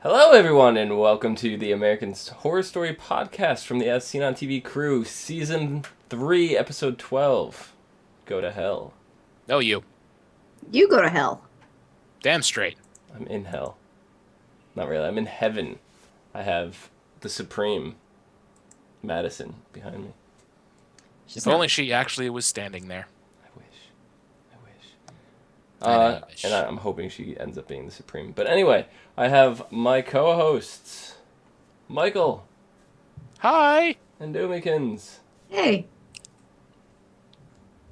Hello, everyone, and welcome to the American Horror Story Podcast from the As Seen on TV crew, Season 3, Episode 12, Go to Hell. No, you. You go to hell. Damn straight. I'm in hell. Not really, I'm in heaven. I have the Supreme Madison behind me. If only she actually was standing there. I wish. And I'm hoping she ends up being the Supreme. But anyway, I have my co-hosts, Michael. Hi. And Omikins. Hey.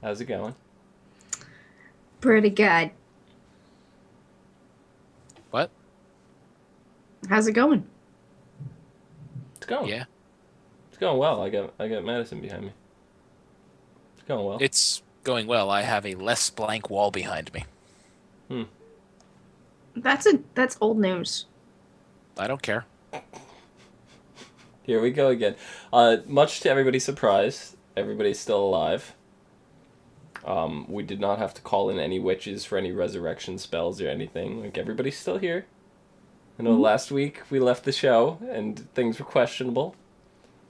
How's it going? Pretty good. What? How's it going? It's going. Yeah. It's going well. I got Madison behind me. It's going well. It's going well. I have a less blank wall behind me. That's old news. I don't care. Here we go again. Much to everybody's surprise, everybody's still alive. We did not have to call in any witches for any resurrection spells or anything. Like, everybody's still here. I know last week we left the show and things were questionable.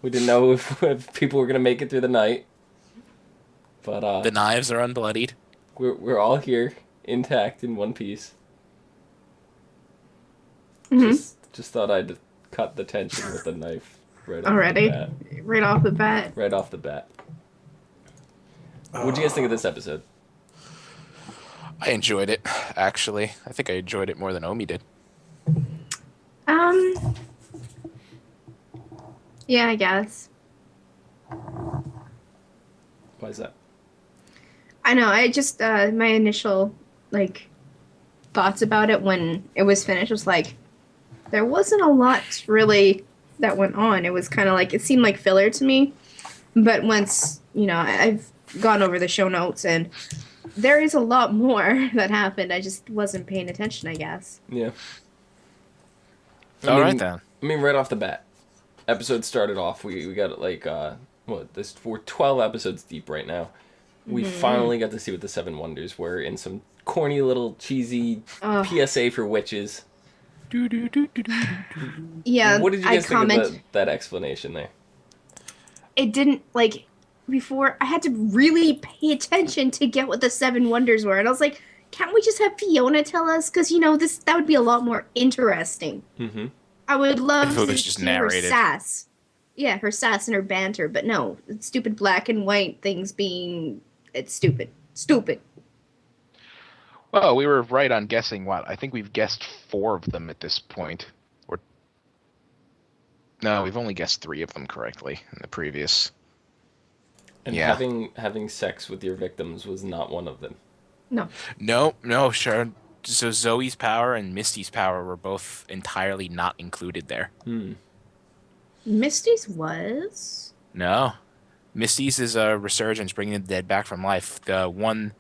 We didn't know if people were going to make it through the night. But the knives are unbloodied. We're all here, intact in one piece. Mm-hmm. Just thought I'd cut the tension with the knife right Already? off the bat. Right off the bat. Right off the bat. What'd you guys think of this episode? I enjoyed it, actually. I think I enjoyed it more than Omi did. Yeah, I guess. Why is that? I know, I just, my initial, thoughts about it when it was finished was there wasn't a lot really that went on. It was kind of it seemed like filler to me. But once, I've gone over the show notes and there is a lot more that happened. I just wasn't paying attention, I guess. Yeah. All right, then. I mean, right off the bat, episode started off, we got we're 12 episodes deep right now. We finally got to see what the Seven Wonders were in some corny little cheesy PSA for witches. Yeah, What did you guys think of that explanation there? It didn't, before, I had to really pay attention to get what the Seven Wonders were. And I was like, can't we just have Fiona tell us? Because, that would be a lot more interesting. Mm-hmm. I would love If it to was just hear her narrated. sass. Yeah, her sass and her banter. But no, it's stupid black and white things being... It's stupid. Stupid. Well, we were right on guessing what? I think we've guessed 4 of them at this point. No, we've only guessed 3 of them correctly in the previous. And Yeah. having sex with your victims was not one of them. No, sure. So Zoe's power and Misty's power were both entirely not included there. Misty's was... No. Misty's is a resurgence, bringing the dead back from life. The one...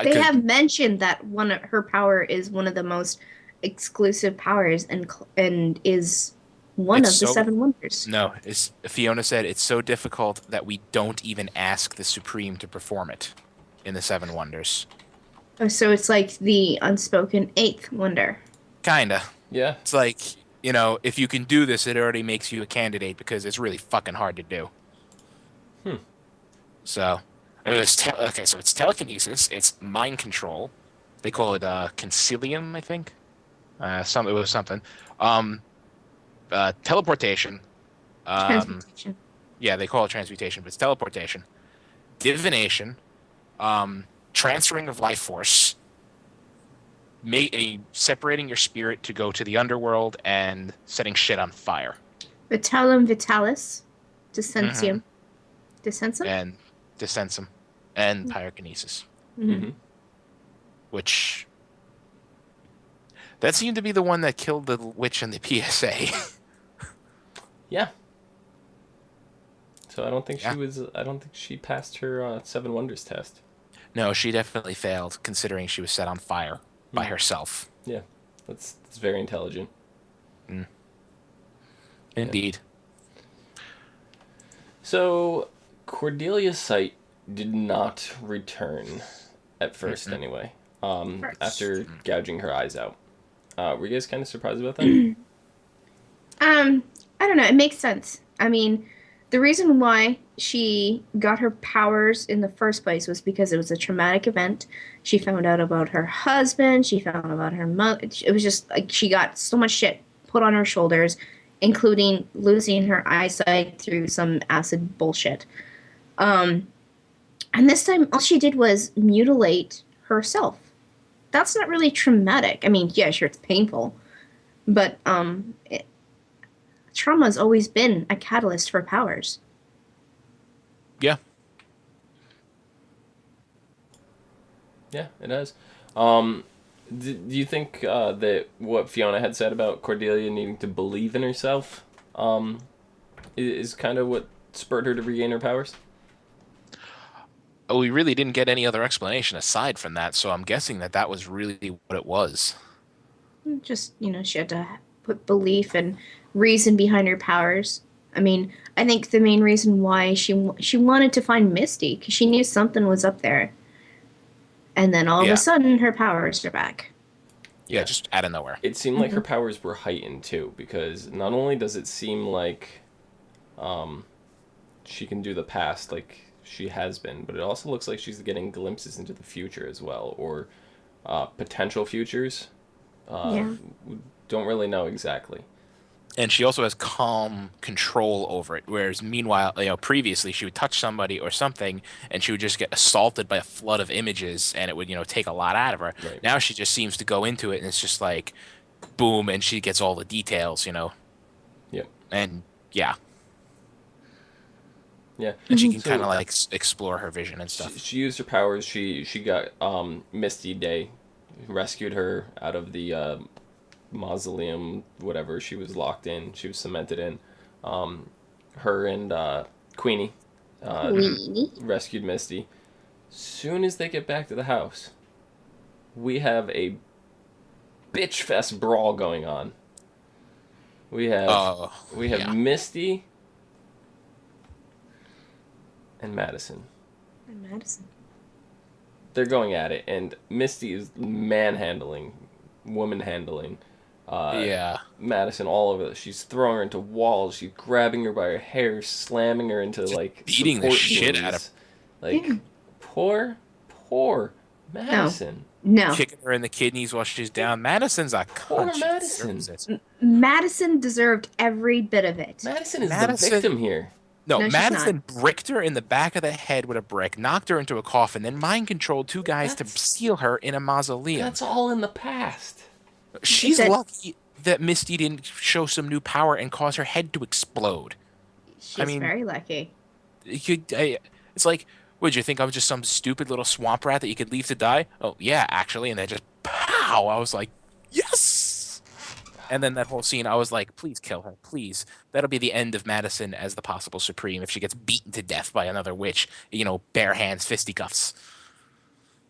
They have mentioned that her power is one of the most exclusive powers and is one of the Seven Wonders. No, Fiona said it's so difficult that we don't even ask the Supreme to perform it in the Seven Wonders. Oh, so it's like the unspoken 8th wonder. Kinda. Yeah. It's like, if you can do this, it already makes you a candidate because it's really fucking hard to do. So, so it's telekinesis, it's mind control. They call it concilium, I think. It was something. Teleportation. Transmutation. Yeah, they call it transmutation, but it's teleportation. Divination. Transferring of life force. Separating your spirit to go to the underworld and setting shit on fire. Vitellum vitalis. Descensium. Descensum? And Descensum. And pyrokinesis. Mm-hmm. Which... That seemed to be the one that killed the witch in the PSA. Yeah. So I don't think she passed her Seven Wonders test. No, she definitely failed, considering she was set on fire by herself. Yeah. That's very intelligent. Indeed. So, Cordelia's sight did not return at first, anyway. After gouging her eyes out. Were you guys kind of surprised about that? I don't know. It makes sense. I mean, the reason why she got her powers in the first place was because it was a traumatic event. She found out about her husband. She found out about her mother. It was just like she got so much shit put on her shoulders, including losing her eyesight through some acid bullshit. Um, and this time, all she did was mutilate herself. That's not really traumatic. I mean, yeah, sure, it's painful, but trauma's always been a catalyst for powers. Yeah. Yeah, it has. Um, do you think that what Fiona had said about Cordelia needing to believe in herself is kind of what spurred her to regain her powers? Oh, we really didn't get any other explanation aside from that, so I'm guessing that was really what it was. Just, she had to put belief and reason behind her powers. I mean, I think the main reason why she wanted to find Misty because she knew something was up there, and then all of Yeah. a sudden her powers are back. Yeah, just out of nowhere. It seemed like her powers were heightened too, because not only does it seem like she can do the past like she has been, but it also looks like she's getting glimpses into the future as well, or potential futures. Yeah. We don't really know exactly. And she also has calm control over it, whereas meanwhile, previously she would touch somebody or something, and she would just get assaulted by a flood of images, and it would, take a lot out of her. Right. Now she just seems to go into it, and it's just like, boom, and she gets all the details, Yep. And yeah, Yeah. and she can So- kind of like explore her vision and stuff. She used her powers. She got Misty Day, rescued her out of the mausoleum, whatever she was locked in. She was cemented in. Her and Queenie Queenie. rescued Misty. Soon as they get back to the house, we have a bitch fest brawl going on. We have Yeah. Misty and Madison. And Madison. They're going at it, and Misty is manhandling, woman handling. Yeah. Madison all over it. She's throwing her into walls. She's grabbing her by her hair, slamming her into like beating the support shit beams. out of Like Yeah. poor Madison. No. Kicking her in the kidneys while she's down. Madison's a Poor cunt. She Madison. deserves it. Madison deserved every bit of it. Madison is Madison- the victim here. No, No, she's Madison bricked her in the back of the head with a brick, knocked her into a coffin, then mind controlled two guys to That's- seal her in a mausoleum. That's all in the past. She's said- lucky that Misty didn't show some new power and cause her head to explode. She's mean- very lucky. It's like, would you think I was just some stupid little swamp rat that you could leave to die? Oh, yeah, actually. And then just pow! I was like, yes! And then that whole scene, I was like, please kill her, please. That'll be the end of Madison as the possible Supreme if she gets beaten to death by another witch, bare hands, fisticuffs.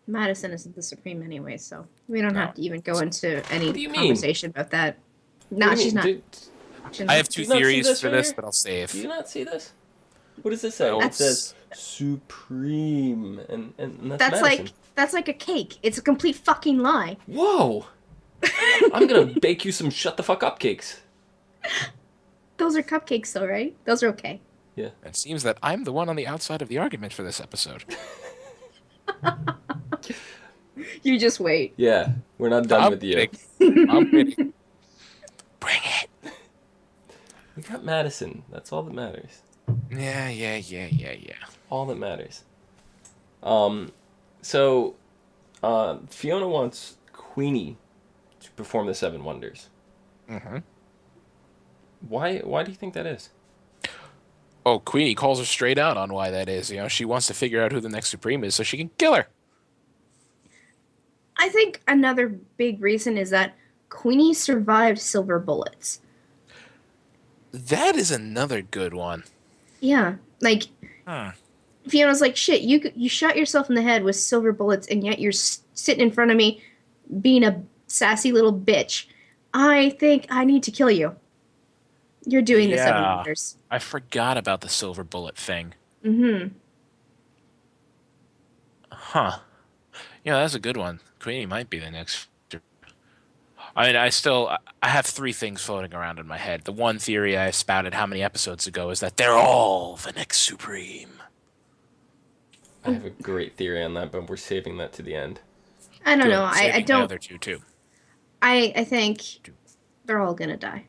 Madison isn't the Supreme anyway, so we don't No. have to even go into any What do you mean? conversation about that. What No, do you she's mean? not. Do She's I not. have two you not see theories this for right this, here? but I'll save. Do you not see this? What does this say? It That's- says Supreme, and that's Madison. That's like a cake. It's a complete fucking lie. Whoa! I'm gonna bake you some shut the fuck up cakes. Those are cupcakes, though, right? Those are okay. It seems that I'm the one on the outside of the argument for this episode. You just wait. Yeah, we're not done I'm with you. kidding. I'm kidding. Bring it. We got Madison. That's all that matters. Yeah. All that matters. So, Fiona wants Queenie to perform the Seven Wonders. Mm-hmm. Why do you think that is? Oh, Queenie calls her straight out on why that is. She wants to figure out who the next Supreme is so she can kill her. I think another big reason is that Queenie survived silver bullets. That is another good one. Yeah, like Hmm. Fiona's like, shit, you shot yourself in the head with silver bullets, and yet you're sitting in front of me being a sassy little bitch. I think I need to kill you. You're doing the Seven Yeah. Wonders. I forgot about the silver bullet thing. Mm-hmm. Huh. Yeah, that's a good one. Queenie might be the next. I mean, I have three things floating around in my head. The one theory I spouted how many episodes ago is that they're all the next Supreme. I have a great theory on that, but we're saving that to the end. I don't Good. know. I Saving my don't. other two too. I think they're all gonna die.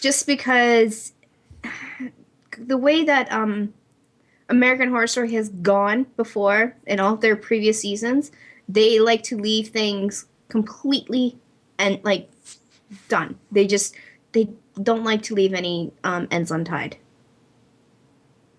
Just because the way that American Horror Story has gone before in all of their previous seasons, they like to leave things completely and like done. They don't like to leave any ends untied.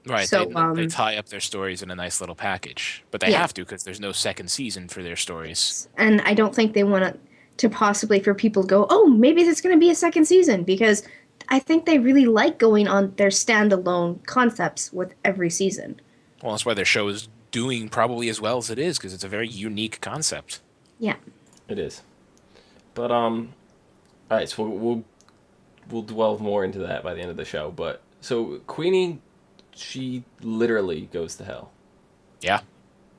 Right. So They tie up their stories in a nice little package, but they Yeah. have to because there's no second season for their stories. and I don't think they want to possibly for people to go, oh, maybe there's going to be a second season, because I think they really like going on their standalone concepts with every season. Well, that's why their show is doing probably as well as it is because it's a very unique concept. Yeah. It is. But all right, so we'll delve more into that by the end of the show. But so Queenie, she literally goes to hell. Yeah.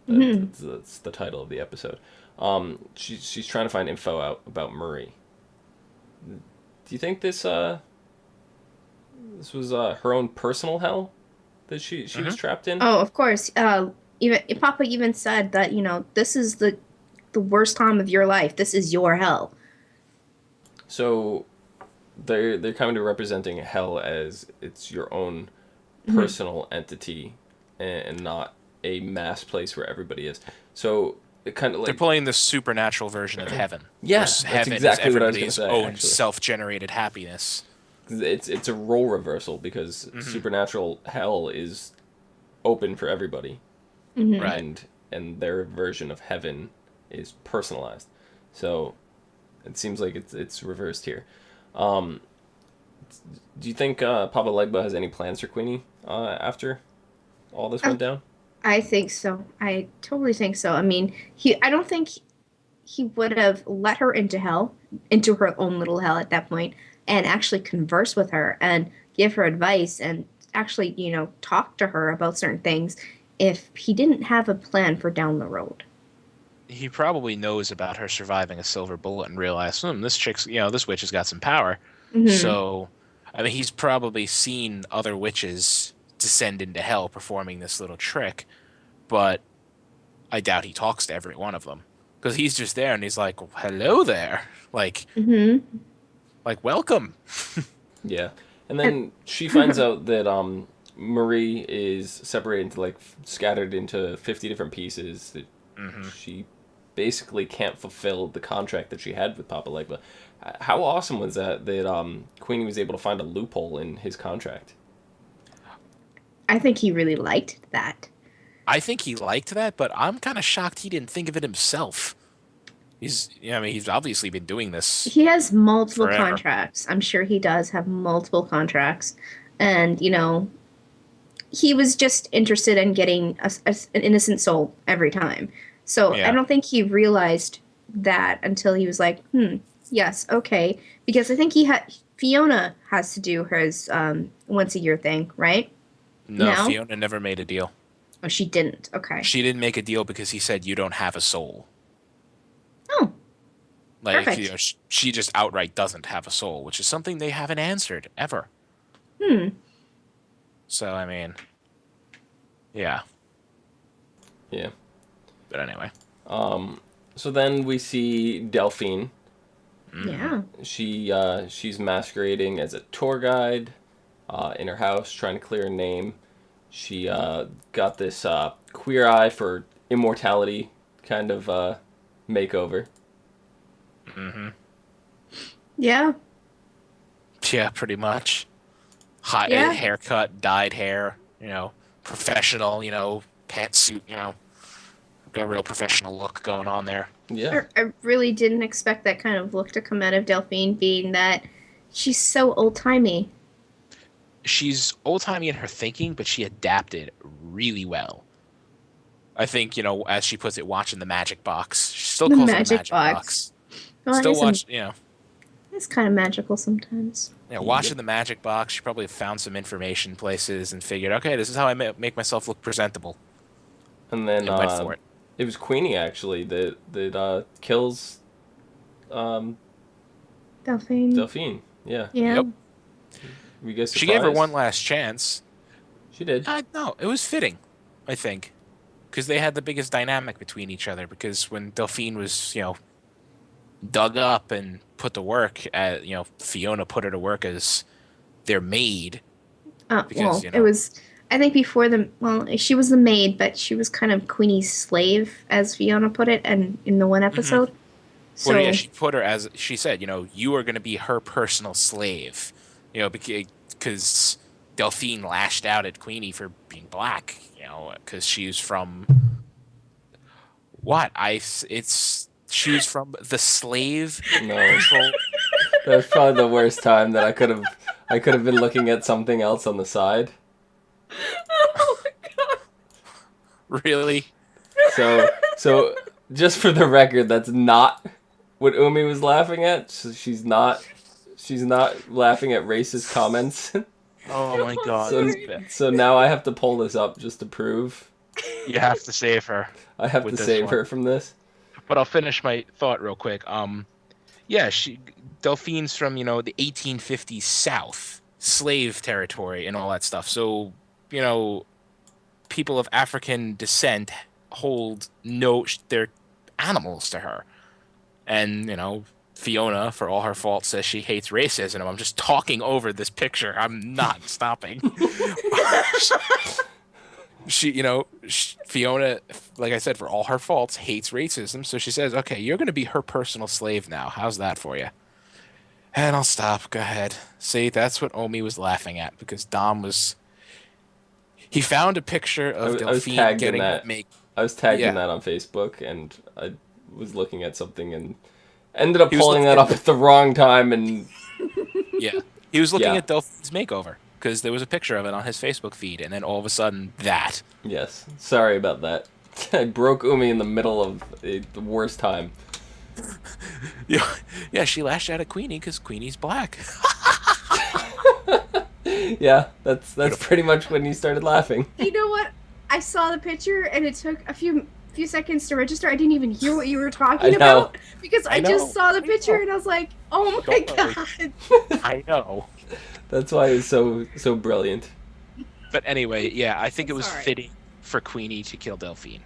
That's the title of the episode. She's trying to find info out about Marie. Do you think this was her own personal hell that she was trapped in? Oh, of course. Even Papa even said that, this is the worst time of your life. This is your hell. So they're kind of representing hell as it's your own personal entity and not a mass place where everybody is. So it kind of like They're pulling the supernatural version of heaven. Yeah, Whereas that's heaven exactly is what I was gonna everybody's say, own actually. self-generated happiness. it's a role reversal because supernatural hell is open for everybody, Right. and their version of heaven is personalized. So it seems like it's reversed here. Do you think Papa Legba has any plans for Queenie after all this went down? I think so. I totally think so. I mean, I don't think he would have let her into hell, into her own little hell at that point, and actually converse with her and give her advice and actually, talk to her about certain things if he didn't have a plan for down the road. He probably knows about her surviving a silver bullet and realized, this witch has got some power. So, I mean, he's probably seen other witches descend into hell performing this little trick, but I doubt he talks to every one of them because he's just there and he's like, "Hello there," like welcome. Yeah, and then she finds out that Marie is separated into scattered into 50 different pieces. That she basically can't fulfill the contract that she had with Papa Legba. How awesome was that Queenie was able to find a loophole in his contract? I think he really liked that. I think he liked that, but I'm kind of shocked he didn't think of it himself. He's obviously been doing this. He has multiple forever. contracts. I'm sure he does have multiple contracts. And, he was just interested in getting an innocent soul every time. So Yeah. I don't think he realized that until he was like, yes, okay. Because I think Fiona has to do hers once a year thing, right? No, No? Fiona never made a deal. Oh, she didn't. Okay. She didn't make a deal because he said you don't have a soul. Oh, Like, Perfect. she just outright doesn't have a soul, which is something they haven't answered ever. So, I mean, yeah. Yeah. But anyway. So then we see Delphine. yeah. She's masquerading as a tour guide in her house, trying to clear her name. She got this queer eye for immortality kind of makeover. Yeah. Yeah, pretty much. Hot Yeah. haircut, dyed hair, professional, pantsuit, got a real professional look going on there. Yeah. I really didn't expect that kind of look to come out of Delphine, being that she's so old-timey. She's old-timey in her thinking, but she adapted really well. I think, as she puts it, watching the magic box. She still The calls it the magic magic box. box. Well, Still it is watch, it's kind of magical sometimes. watching the magic box, she probably found some information places and figured, okay, this is how I make myself look presentable. And then And went for it. it was Queenie actually that kills Delphine, yeah. Yeah. Yep. You guys She gave her surprised? one last chance. She did. No, it was fitting, I think, because they had the biggest dynamic between each other. Because when Delphine was, dug up and put to work, Fiona put her to work as their maid. Because, It was. I think before she was the maid, but she was kind of Queenie's slave, as Fiona put it, and in the one episode. So Well, yeah, she put her as she said, you are going to be her personal slave, because Delphine lashed out at Queenie for being black, because she's from what? She was from the slave No, control. that was probably the worst time that I could have been looking at something else on the side. Oh my god. Really? So just for the record, that's not what Umi was laughing at. She's not laughing at racist comments. Oh my god. So now I have to pull this up just to prove You have to save her. I have With to this save one. her from this. But I'll finish my thought real quick. Delphine's from, the 1850s South, slave territory and all that stuff. So, people of African descent hold they're animals to her. And, Fiona, for all her faults, says she hates racism. I'm just talking over this picture. I'm not stopping. Fiona, like I said, for all her faults, hates racism. So she says, okay, you're going to be her personal slave now. How's that for you? And I'll stop. Go ahead. See, that's what Omi was laughing at, because Dom he found a picture of I was Delphine tagged in getting that. make. I was tagged Yeah. in that on Facebook, and I was looking at something and ended up He was pulling that looking up at the wrong time. And Yeah. He was looking Yeah. at Delphine's makeover, because there was a picture of it on his Facebook feed, and then all of a sudden, that. yes, sorry about that. I broke Umi in the middle of the worst time. Yeah, she lashed out at Queenie because Queenie's black. Yeah, that's pretty much when you started laughing. You know what? I saw the picture and it took a few seconds to register. I didn't even hear what you were talking I know. about because I know. just saw the picture and I was like, "Oh my Don't worry. god!" I know. That's why it's so brilliant. But anyway, yeah, I think it was Sorry. fitting for Queenie to kill Delphine.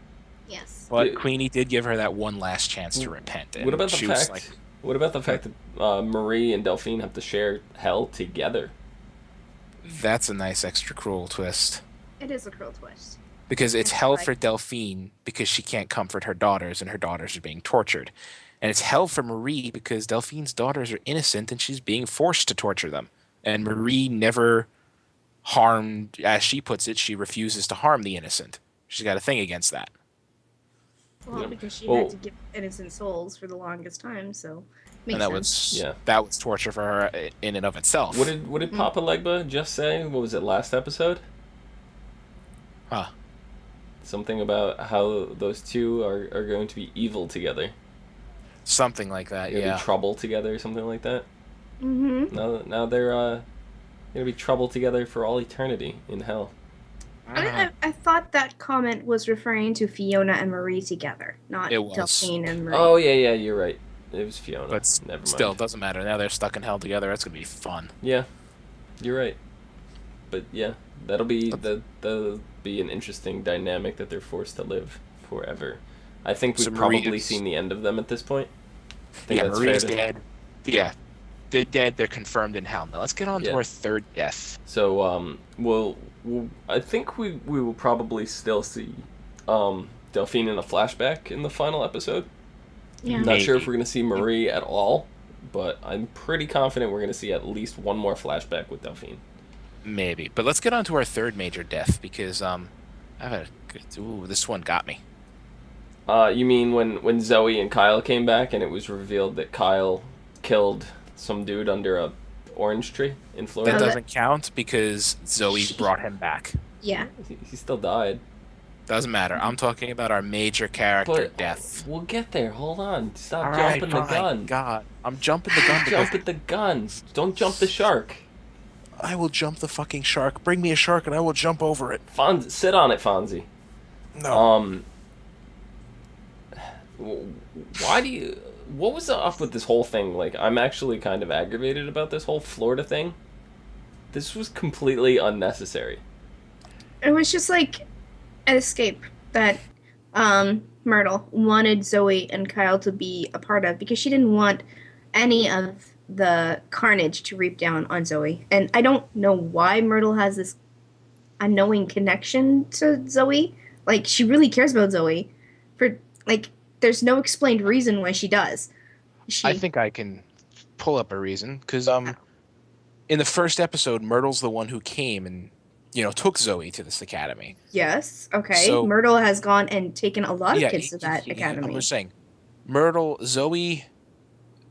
Yes. But Yeah. Queenie did give her that one last chance to repent. And What about the she was fact? like, What about the fact that Marie and Delphine have to share hell together? that's a nice extra cruel twist. It is a cruel twist. Because it's hell for Delphine because she can't comfort her daughters and her daughters are being tortured. And it's hell for Marie because Delphine's daughters are innocent and she's being forced to torture them. And Marie never harmed, as she puts it, she refuses to harm the innocent. She's got a thing against that. Well, Yeah. because she Well- had to give innocent souls for the longest time, so And makes that sense. was Yeah. that was torture for her in and of itself. What did Papa Legba just say? What was it, last episode? Huh. Something about how those two are going to be evil together. Something like that, Gonna yeah. be trouble together, something like that. Mm-hmm. Now they're gonna be trouble together for all eternity in hell. I thought that comment was referring to Fiona and Marie together, not It was. Delphine and Marie. Oh yeah, you're right. It was Fiona. But Never mind. still, it doesn't matter. Now they're stuck in hell together. That's going to be fun. Yeah, you're right. But yeah, that'll be an interesting dynamic that they're forced to live forever. I think we've So Marie probably is- seen the end of them at this point. I think Yeah, that's Marie's fair to- dead. Yeah. They're dead. They're confirmed in hell. Now let's get on Yeah. to our third death. So we'll I think we will probably still see Delphine in a flashback in the final episode. Yeah. Not sure if Maybe. we're gonna see Marie at all, but I'm pretty confident we're gonna see at least one more flashback with Delphine. Maybe. But let's get on to our third major death because this one got me. You mean when Zoe and Kyle came back and it was revealed that Kyle killed some dude under a orange tree in That Florida? doesn't count because Zoe brought him back. Yeah. He still died. Doesn't matter. I'm talking about our major character But death. we'll get there. Hold on. Stop All right, jumping the fine. gun. God, I'm jumping the gun. Jump at the gun. Don't jump the shark. I will jump the fucking shark. Bring me a shark and I will jump over it. Sit on it, Fonzie. No. Why do you what was up with this whole thing? Like, I'm actually kind of aggravated about this whole Florida thing. This was completely unnecessary. It was just like an escape that Myrtle wanted Zoe and Kyle to be a part of because she didn't want any of the carnage to reap down on Zoe. And I don't know why Myrtle has this unknowing connection to Zoe. Like, she really cares about Zoe. For, like, there's no explained reason why she does. I think I can pull up a reason, because in the first episode, Myrtle's the one who came and, took Zoe to this academy. Yes, okay. So- Myrtle has gone and taken a lot of kids to that I'm academy. just saying, Zoe,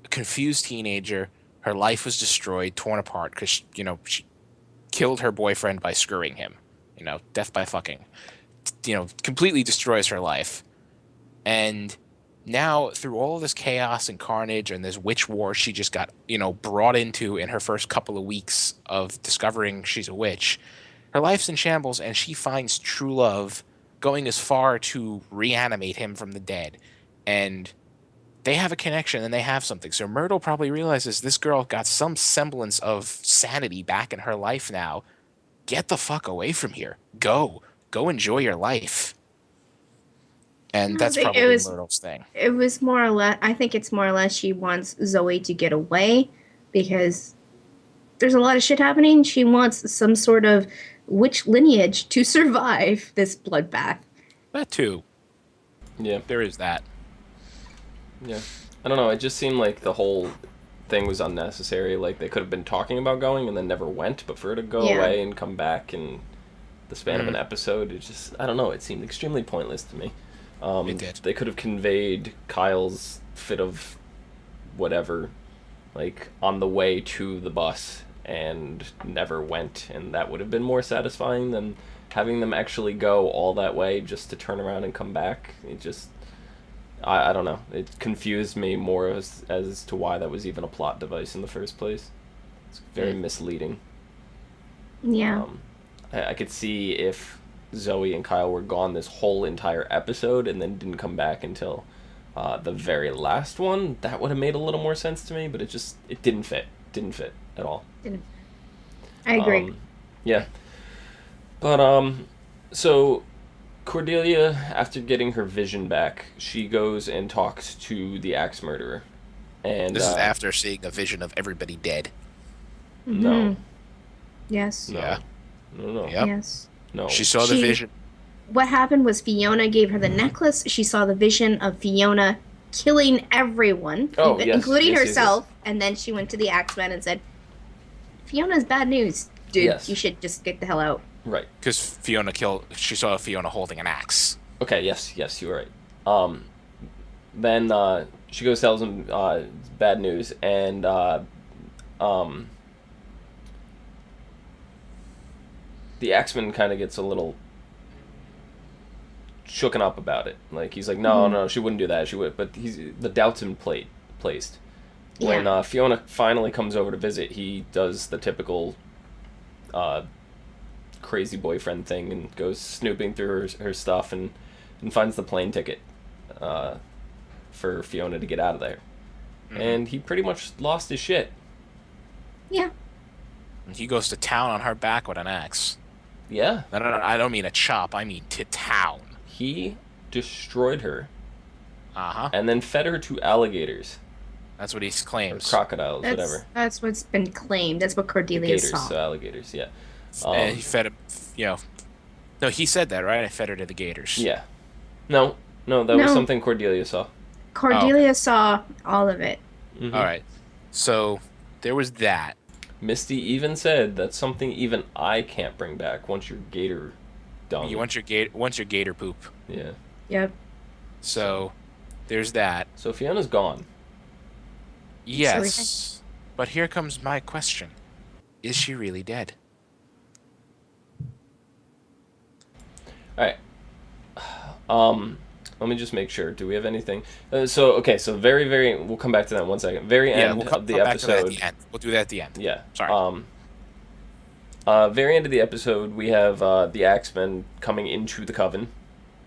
confused teenager, her life was destroyed, torn apart, because, she killed her boyfriend by screwing him. Death by fucking. Completely destroys her life. And now, through all of this chaos and carnage and this witch war she just got, brought into in her first couple of weeks of discovering she's a witch, her life's in shambles, and she finds true love, going as far to reanimate him from the dead. And they have a connection and they have something. So Myrtle probably realizes this girl got some semblance of sanity back in her life now. Get the fuck away from here. Go enjoy your life. And that's probably Myrtle's thing. It was more or less, I think it's more or less she wants Zoe to get away because there's a lot of shit happening. She wants some sort of witch lineage to survive this bloodbath. That too. Yeah. There is that. Yeah. I don't know, it just seemed like the whole thing was unnecessary. Like, they could have been talking about going and then never went, but for her to go away and come back in the span of an episode, it just, I don't know, it seemed extremely pointless to me. It did. They could have conveyed Kyle's fit of whatever, like, on the way to the bus and never went, and that would have been more satisfying than having them actually go all that way just to turn around and come back. It just, I don't know. It confused me more as to why that was even a plot device in the first place. It's very misleading. Yeah. I could see if Zoe and Kyle were gone this whole entire episode and then didn't come back until the very last one. That would have made a little more sense to me, but it didn't fit. Didn't fit at all. I agree. Yeah. But, so Cordelia, after getting her vision back, she goes and talks to the axe murderer. And This is after seeing a vision of everybody dead. No. Yes. No. Yeah. No. Yep. Yes. No. She saw the vision. What happened was Fiona gave her the necklace. She saw the vision of Fiona killing everyone, including herself, and then she went to the Axeman and said, Fiona's bad news. Dude, you should just get the hell out. Right. Because she saw Fiona holding an axe. Okay, yes, you were right. Then she goes tells him bad news, and the Axeman kind of gets a little shooken up about it. Like, he's like, no, she wouldn't do that. She would, but the doubt's been placed. Yeah. When Fiona finally comes over to visit, he does the typical crazy boyfriend thing and goes snooping through her stuff and finds the plane ticket for Fiona to get out of there. Mm-hmm. And he pretty much lost his shit. Yeah. And he goes to town on her back with an axe. Yeah. No, I don't mean a chop. I mean to town. He destroyed her. Uh-huh. And then fed her to alligators. That's what he claims. Or crocodiles, whatever. That's what's been claimed. That's what Cordelia saw. saw. So alligators, yeah. And he fed him, No, he said that, right? I fed her to the gators. Yeah. No, that was something Cordelia saw. Cordelia saw all of it. Mm-hmm. All right. So there was that. Misty even said that's something even I can't bring back once you're gator done. You want your gator poop. Yeah. Yep. So there's that. So Fiona's gone. Yes. But here comes my question. Is she really dead? Alright. Let me just make sure. Do we have anything? So very, very... We'll come back to that in 1 second. Very end of the episode. We'll do that at the end. Yeah. Sorry. Very end of the episode, we have the Axeman coming into the Coven.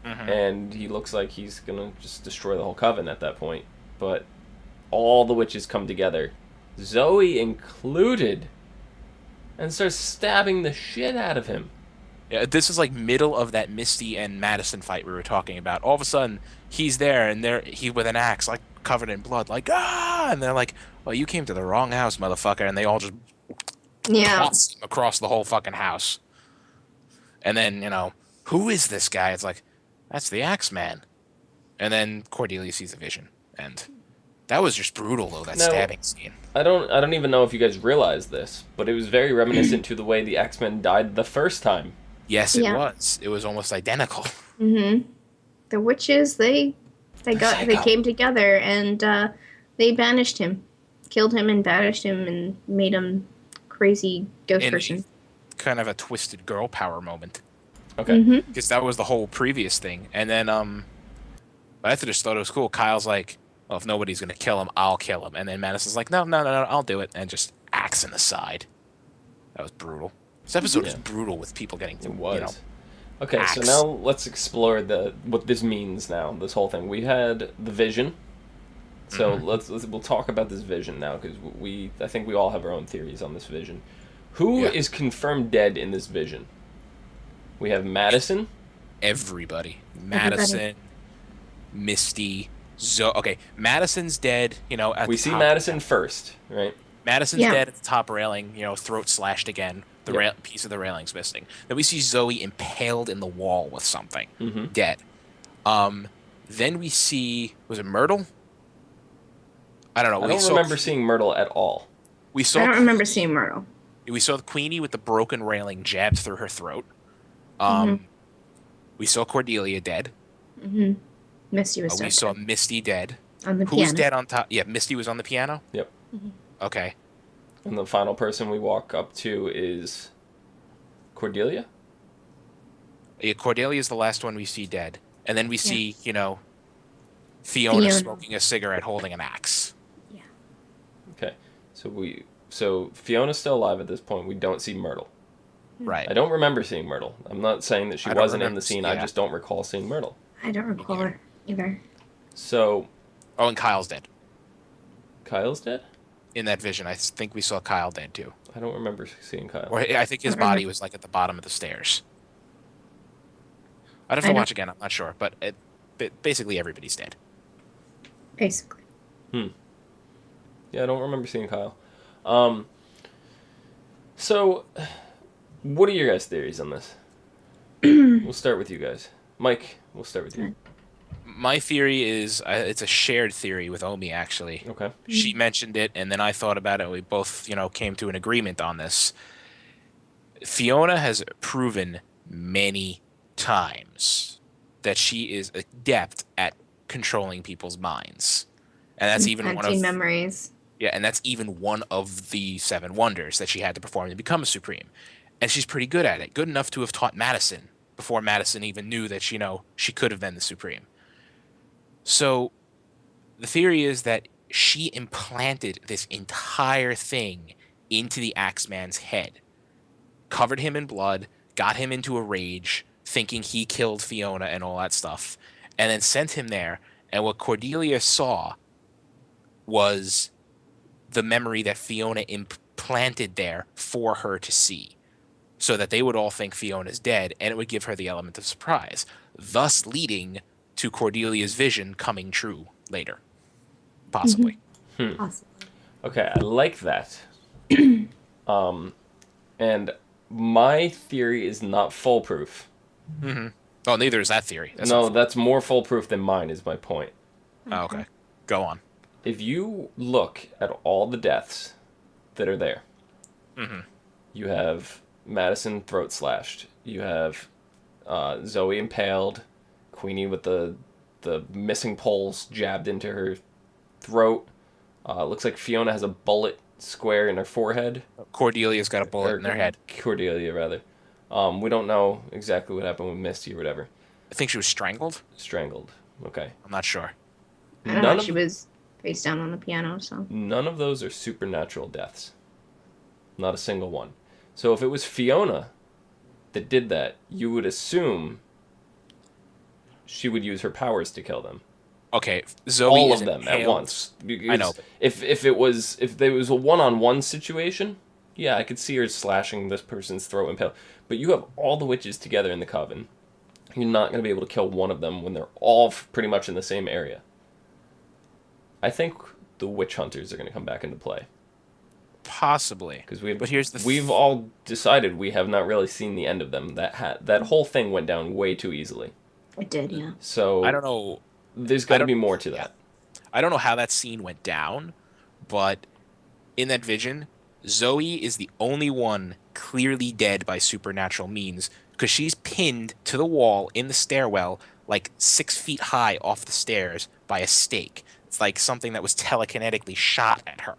Mm-hmm. And he looks like he's going to just destroy the whole Coven at that point. But all the witches come together, Zoe included, and starts stabbing the shit out of him. Yeah, this is like middle of that Misty and Madison fight we were talking about. All of a sudden, he's there, and he with an axe, like covered in blood, like ah, and they're like, "Well, you came to the wrong house, motherfucker," and they all just toss him across the whole fucking house. And then who is this guy? It's like, that's the Axeman. And then Cordelia sees a vision, and that was just brutal though. That stabbing scene. I don't even know if you guys realize this, but it was very reminiscent to the way the X-Men died the first time. Yes, it was. It was almost identical. Mm-hmm. The witches, they came together and they banished him, killed him and banished him and made him crazy ghost person. Kind of a twisted girl power moment. Okay. Because that was the whole previous thing, and then I just thought it was cool. Kyle's like, well, if nobody's gonna kill him, I'll kill him. And then Madison's like, no, I'll do it, and just axe in the side. That was brutal. This episode is brutal with people getting. It was. Okay, axe. so now let's explore what this means now. This whole thing. We had the vision. So we'll talk about this vision now because I think we all have our own theories on this vision. Who is confirmed dead in this vision? We have Madison. Everybody. Madison, Misty, Okay, Madison's dead. We see Madison first, right? Madison's dead at the top railing. Throat slashed again. The piece of the railing's missing. Then we see Zoe impaled in the wall with something, dead. Then we see, was it Myrtle? I don't know. I don't remember seeing Myrtle at all. I don't remember seeing Myrtle. We saw the Queenie with the broken railing jabbed through her throat. We saw Cordelia dead. Misty was We saw Misty dead. On the Who piano. was dead on top? Yeah, Misty was on the piano? Yep. Okay. And the final person we walk up to is Cordelia? Yeah, Cordelia is the last one we see dead. And then we see, Fiona smoking a cigarette holding an axe. Yeah. Okay. So Fiona's still alive at this point. We don't see Myrtle. Right. I don't remember seeing Myrtle. I'm not saying that she wasn't in the scene. I just don't recall seeing Myrtle. I don't recall her either. So... Oh, and Kyle's dead. Kyle's dead? In that vision, I think we saw Kyle dead too. I don't remember seeing Kyle. Or I think his body was like at the bottom of the stairs. I'd have to watch again. I'm not sure, but basically everybody's dead. Basically. Yeah, I don't remember seeing Kyle. So, what are your guys' theories on this? We'll start with you guys. Mike, we'll start with you. My theory is, it's a shared theory with Omi, actually. Okay. She mentioned it, and then I thought about it. We both, came to an agreement on this. Fiona has proven many times that she is adept at controlling people's minds. And that's even one of... memories. Yeah, and that's even one of the 7 wonders that she had to perform to become a Supreme. And she's pretty good at it. Good enough to have taught Madison before Madison even knew that, she could have been the Supreme. So the theory is that she implanted this entire thing into the Axeman's head, covered him in blood, got him into a rage, thinking he killed Fiona and all that stuff, and then sent him there. And what Cordelia saw was the memory that Fiona implanted there for her to see, so that they would all think Fiona's dead, and it would give her the element of surprise, thus leading to Cordelia's vision coming true later. Possibly. Possibly. Okay, I like that. And my theory is not foolproof. Oh, neither is that theory. That's more foolproof than mine, is my point. Oh, okay. Go on. If you look at all the deaths that are there, you have Madison throat slashed. You have Zoe impaled. Queenie with the missing poles jabbed into her throat. Looks like Fiona has a bullet square in her forehead. Cordelia's got a bullet in her head. Cordelia, rather. We don't know exactly what happened with Misty or whatever. I think she was strangled. Strangled. Okay. I'm not sure. I don't know. She was face down on the piano, so. None of those are supernatural deaths. Not a single one. So if it was Fiona that did that, you would assume she would use her powers to kill them. Okay, Zoe All is of them at impaled. once. I know. If there was a one-on-one situation, yeah, I could see her slashing this person's throat and impale. But you have all the witches together in the coven. You're not going to be able to kill one of them when they're all pretty much in the same area. I think the witch hunters are going to come back into play. Possibly. Because But here's the we've all decided we have not really seen the end of them. That whole thing went down way too easily. It did, yeah. So I don't know. there's got to be more to that. I don't know how that scene went down, but in that vision, Zoe is the only one clearly dead by supernatural means because she's pinned to the wall in the stairwell, like 6 feet high off the stairs by a stake. It's like something that was telekinetically shot at her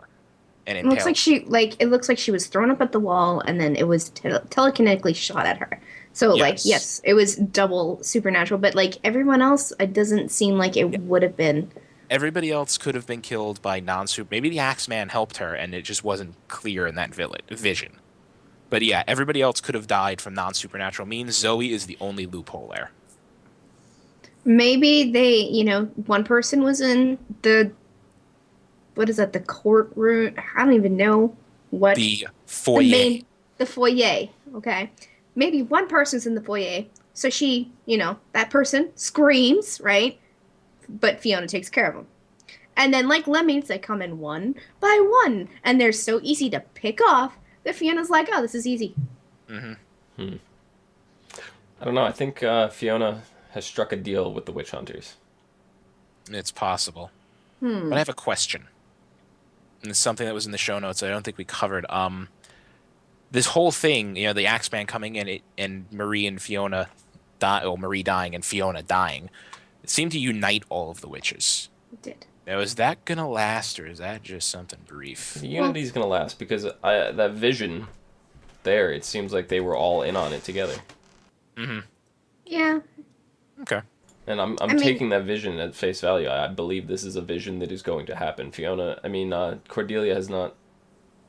and It looks impaled. like it looks like she was thrown up at the wall and then it was telekinetically shot at her. So like Yes. yes, it was double supernatural, but like everyone else, it doesn't seem like it would have been. Everybody else could have been killed by non-super. Maybe the Axeman helped her, and it just wasn't clear in that vision. But yeah, everybody else could have died from non-supernatural means. Zoe is the only loophole there. Maybe they, one person was in the what is that, the courtroom? I don't even know what The foyer. the foyer. Okay, maybe one person's in the foyer. So she, that person screams, right? But Fiona takes care of them. And then, like lemmings, they come in one by one, and they're so easy to pick off that Fiona's like, "Oh, this is easy." Mm-hmm. I don't know. I think Fiona has struck a deal with the witch hunters. It's possible. But I have a question. And it's something that was in the show notes that I don't think we covered. This whole thing, the Axeman coming in and Marie and Fiona Marie dying and Fiona dying, it seemed to unite all of the witches. It did. Now, is that going to last, or is that just something brief? The unity's going to last because that vision there, it seems like they were all in on it together. Mm-hmm. Yeah. Okay. And I'm taking that vision at face value. I believe this is a vision that is going to happen. Cordelia has not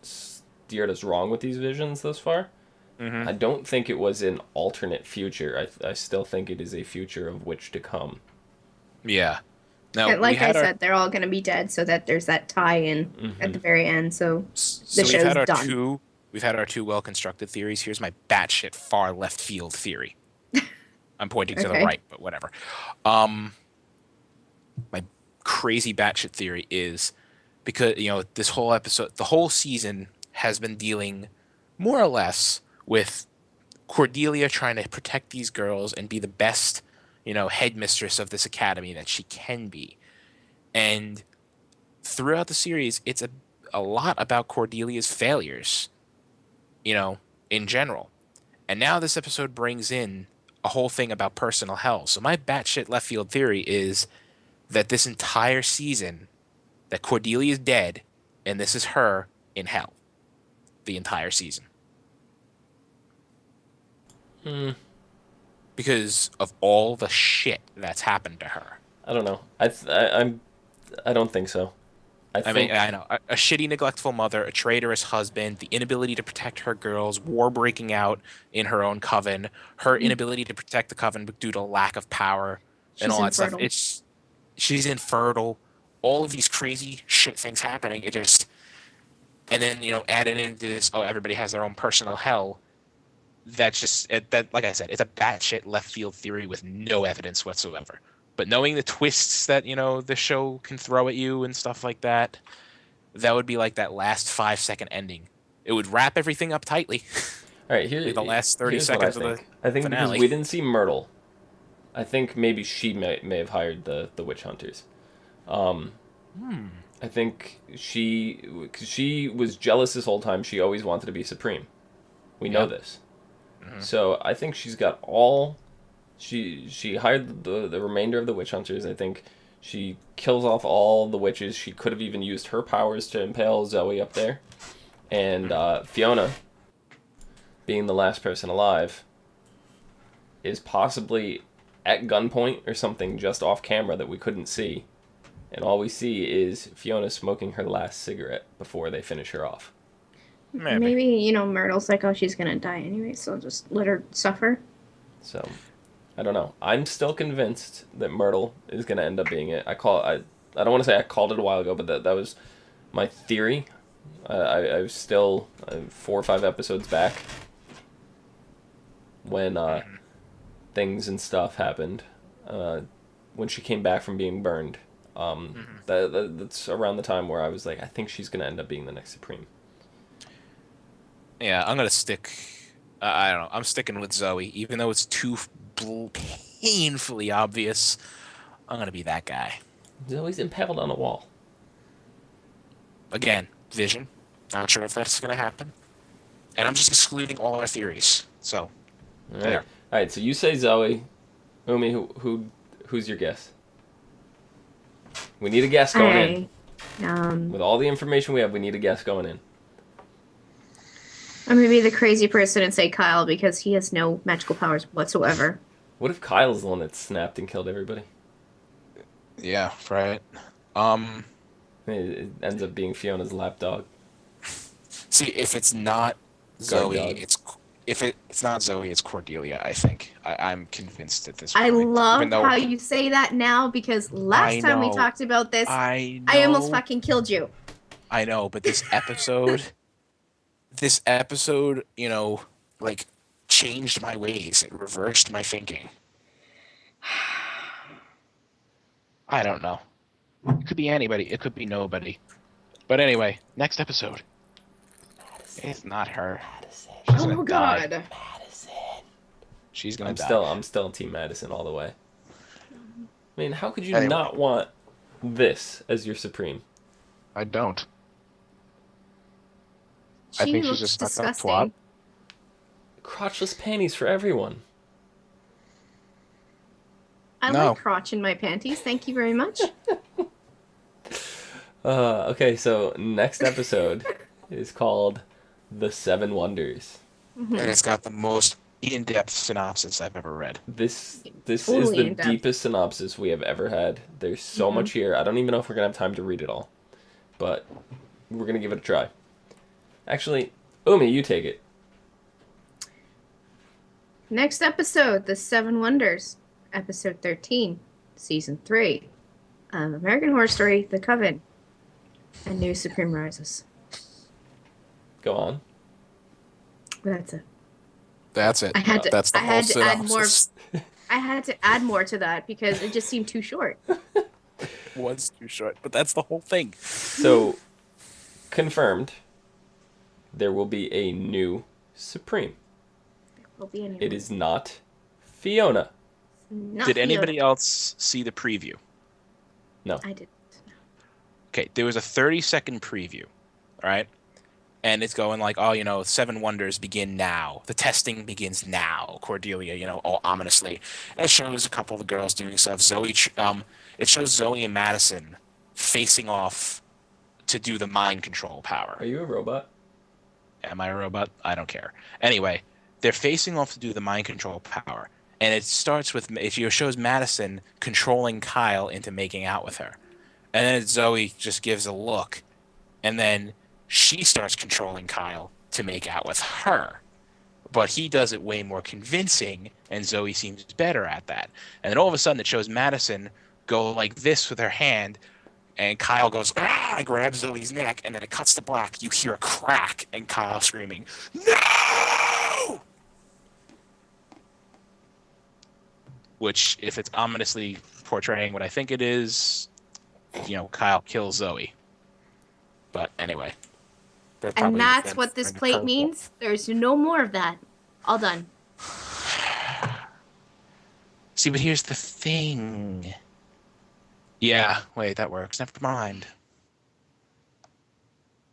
steered us wrong with these visions thus far. Mm-hmm. I don't think it was an alternate future. I still think it is a future of which to come. Yeah. Now, And like I said, they're all going to be dead, so that there's that tie-in at the very end. So the we've show's had our done. we've had our two well-constructed theories. Here's my batshit far left field theory. I'm pointing to the Okay. right, but whatever. My crazy batshit theory is because this whole episode, the whole season has been dealing more or less with Cordelia trying to protect these girls and be the best, headmistress of this academy that she can be. And throughout the series, it's a lot about Cordelia's failures, in general. And now this episode brings in a whole thing about personal hell. So my batshit left field theory is that this entire season, that Cordelia is dead, and this is her in hell. The entire season. Because of all the shit that's happened to her. I don't know. I don't think so. I mean, I know. A shitty, neglectful mother, a traitorous husband, the inability to protect her girls, war breaking out in her own coven, her inability to protect the coven due to lack of power, and all that stuff. She's infertile. All of these crazy shit things happening. And then, added into this, everybody has their own personal hell. That's just, like I said, it's a batshit left field theory with no evidence whatsoever. But knowing the twists that, the show can throw at you and stuff like that, that would be like that last 5-second ending. It would wrap everything up tightly. All right, here's the last 30 here's seconds what I of think. the I think finale. because we didn't see Myrtle, I think maybe she may have hired the witch hunters. I think she was jealous this whole time. She always wanted to be supreme. We know this. Mm-hmm. So I think she's got all. She hired the remainder of the witch hunters. I think she kills off all the witches. She could have even used her powers to impale Zoe up there. And Fiona, being the last person alive, is possibly at gunpoint or something just off camera that we couldn't see. And all we see is Fiona smoking her last cigarette before they finish her off. Maybe Myrtle's like, oh, she's going to die anyway, so just let her suffer. So, I don't know. I'm still convinced that Myrtle is going to end up being it. I don't want to say I called it a while ago, but that was my theory. I was still 4 or 5 episodes back when things and stuff happened. When she came back from being burned. That's around the time where I was like, I think she's going to end up being the next Supreme. Yeah, I'm gonna stick. I don't know. I'm sticking with Zoe, even though it's too painfully obvious. I'm gonna be that guy Zoe's impaled on a wall. again. Vision. Not sure if that's gonna happen, and I'm just excluding all our theories. So, All right. there. All right. So you say Zoe. Umi, who's your guess? We need a guess going in. With all the information we have, we need a guess going in. I'm gonna be the crazy person and say Kyle because he has no magical powers whatsoever. What if Kyle's the one that snapped and killed everybody? Yeah, right. It ends up being Fiona's lapdog. See, if it's not Zoe, dog. if it's not Zoe, it's Cordelia. I think I'm convinced at this I point. love even though how you say that now because last time we know. talked about this, I almost fucking killed you. I know, but this episode, like changed my ways. It reversed my thinking. I don't know. It could be anybody. It could be nobody. But anyway, next episode. It's not her. She's Oh gonna die. god. She's gonna die. I'm still Team Madison all the way. I mean, how could you Anyway. not want this as your Supreme? I don't. She I think she's looks just stuck up disgusting. twat. Crotchless panties for everyone. I No. like crotch in my panties. Thank you very much. Okay, so next episode is called The Seven Wonders. And it's got the most in-depth synopsis I've ever read. This is Totally the in-depth. deepest synopsis we have ever had. There's so much here. I don't even know if we're gonna have time to read it all, but we're gonna give it a try. Actually, Umi, you take it. Next episode, The Seven Wonders, episode 13, season 3, American Horror Story, The Coven, A New Supreme Rises. Go on. That's it. That's it. I had to. That's the I whole had to add more. synopsis. I had to add more to that because it just seemed too short. Was too short, but that's the whole thing. So, confirmed. There will be a new Supreme. Will be anyway. It is not Fiona. Not Did Fiona. anybody else see the preview? No. I didn't. Okay, there was a 30-second preview, all right? And it's going like, oh, Seven Wonders begin now. The testing begins now, Cordelia, all ominously. And it shows a couple of the girls doing stuff. It shows Zoe and Madison facing off to do the mind control power. Are you a robot? Am I a robot? I don't care. Anyway, they're facing off to do the mind control power. And it starts with, it shows Madison controlling Kyle into making out with her. And then Zoe just gives a look. And then she starts controlling Kyle to make out with her. But he does it way more convincing, and Zoe seems better at that. And then all of a sudden it shows Madison go like this with her hand, and Kyle goes, ah, grabs Zoe's neck, and then it cuts to black. You hear a crack, and Kyle screaming, no! Which, if it's ominously portraying what I think it is, Kyle kills Zoe. But anyway. And that's what this plate means. There's no more of that. All done. See, but here's the thing. Yeah, wait, that works. Never mind.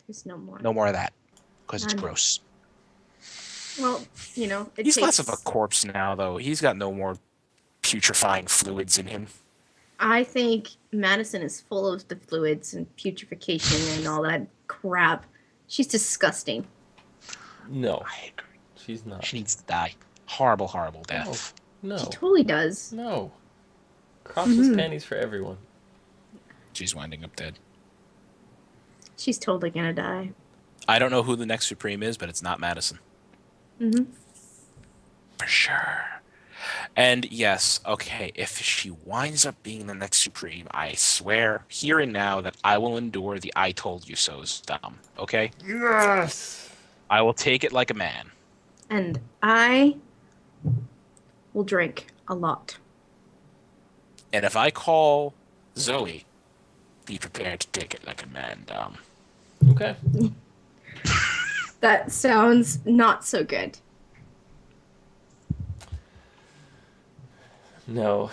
There's no more. No more of that. Because it's None. gross. Well, it He's takes... less of a corpse now, though. He's got no more putrefying fluids in him. I think Madison is full of the fluids and putrefaction and all that crap. She's disgusting. No, I agree. she's not. She needs to die. Horrible, horrible death. No. She totally does. No. Crotchless panties for everyone. She's winding up dead. She's totally gonna die. I don't know who the next Supreme is, but it's not Madison. Mm-hmm. For sure. And yes, okay, if she winds up being the next Supreme, I swear here and now that I will endure the "I told you so's" Dom. Okay, Yes. I will take it like a man. And I will drink a lot. And if I call Zoe, be prepared to take it like a man, Dom. Okay. That sounds not so good. No.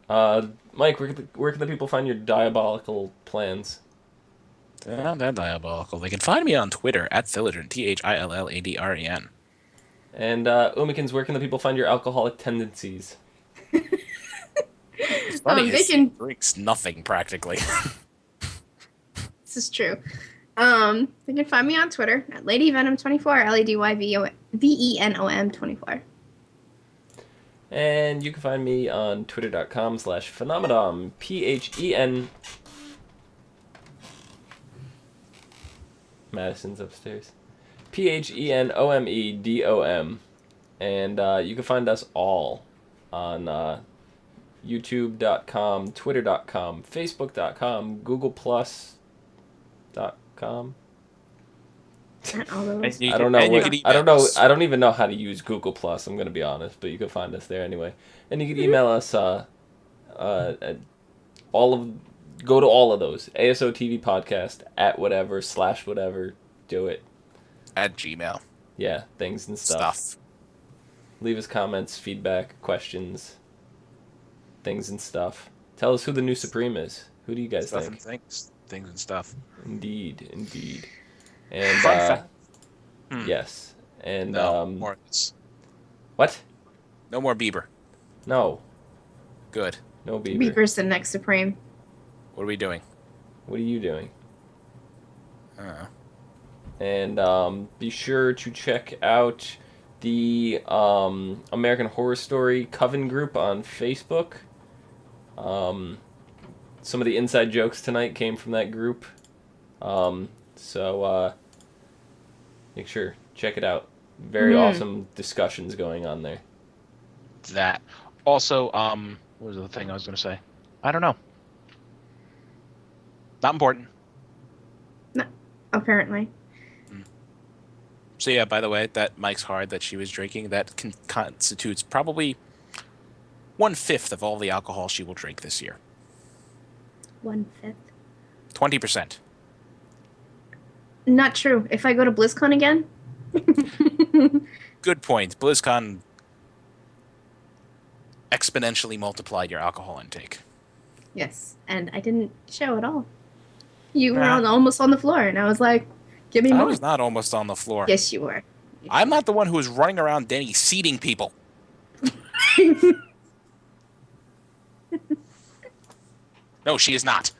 Mike, where can the people find your diabolical plans? They're diabolical. They can find me on Twitter at Thilladren, THILLADREN. And Omikins, where can the people find your alcoholic tendencies? It's funny, They is can. he drinks nothing practically. This is true. They can find me on Twitter at LadyVenom24, LadyVenom24. And you can find me on twitter.com/Phenomenodom, PHEN. Madison's upstairs. PHENOMEDOM. And you can find us all on YouTube.com, Twitter.com, Facebook.com, GooglePlus.com. All those. I don't know. I don't even know how to use Google Plus. I'm gonna be honest, but you can find us there anyway. And you can email us. At go to all of those ASOTV podcast at whatever/whatever. Do it. At Gmail. Yeah, things and stuff. Leave us comments, feedback, questions, things and stuff. Tell us who the new Supreme is. Who do you guys Stuff think? and things and stuff. Indeed. And Fun fact. yes. And No more. what? No more Bieber. No. Good. No Bieber. Bieber's the next Supreme. What are we doing? What are you doing? Uh, And be sure to check out the American Horror Story Coven group on Facebook. Some of the inside jokes tonight came from that group. So make sure, check it out. Very awesome discussions going on there. That. Also, what was the thing I was going to say? I don't know. Not important. No, apparently. So yeah, by the way, that Mike's Hard that she was drinking, that constitutes probably 1/5 of all the alcohol she will drink this year. 1/5. 20%. Not true. If I go to BlizzCon again. Good point. BlizzCon exponentially multiplied your alcohol intake. Yes, and I didn't show at all. You were Nah. almost on the floor, and I was like, "Give me I more." was not almost on the floor. Yes, you were. I'm not the one who was running around Denny seating people. No, she is not.